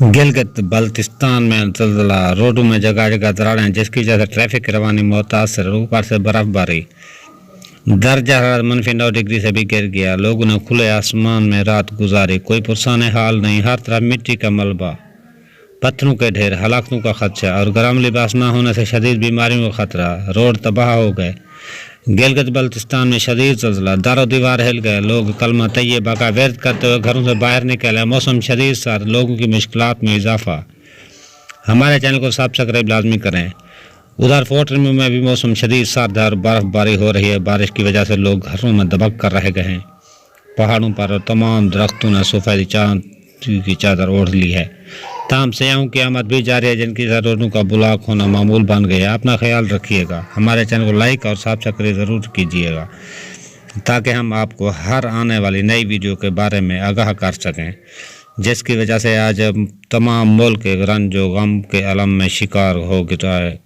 گلگت بلتستان میں زلزلہ، روڈوں میں جگہ جگہ دراڑیں جس کی وجہ سے ٹریفک کی روانی متاثر، اوپر سے برف باری، درجہ حرارت -9 ڈگری سے بھی گر گیا، لوگوں نے کھلے آسمان میں رات گزاری، کوئی پرسان حال نہیں، ہر طرف مٹی کا ملبہ، پتھروں کے ڈھیر، ہلاکتوں کا خدشہ اور گرم لباس نہ ہونے سے شدید بیماریوں کا خطرہ، روڈ تباہ ہو گئے۔ گلگت بلتستان میں شدید زلزلہ، در و دیوار ہل گئے، لوگ کلمہ طیبہ کا ورد کرتے ہوئے گھروں سے باہر نکلے، موسم شدید سرد، لوگوں کی مشکلات میں اضافہ۔ ہمارے چینل کو سبسکرائب لازمی کریں۔ ادھر فورٹ ریمو میں بھی موسم شدید سرد ہے اور برف باری ہو رہی ہے، بارش کی وجہ سے لوگ گھروں میں دبک کر رہ گئے ہیں، پہاڑوں پر اور تمام درختوں نے سفید چاندی کی چادر اوڑھ لی ہے، تاہم سیاحوں کی آمد بھی جاری ہے جن کی روڈوں کا بلاک ہونا معمول بن گیا۔ اپنا خیال رکھیے گا، ہمارے چینل کو لائک اور سبسکرائب ضرور کیجیے گا تاکہ ہم آپ کو ہر آنے والی نئی ویڈیو کے بارے میں آگاہ کر سکیں، جس کی وجہ سے آج تمام ملک رنج و غم کے عالم میں شکار ہو گیا ہے۔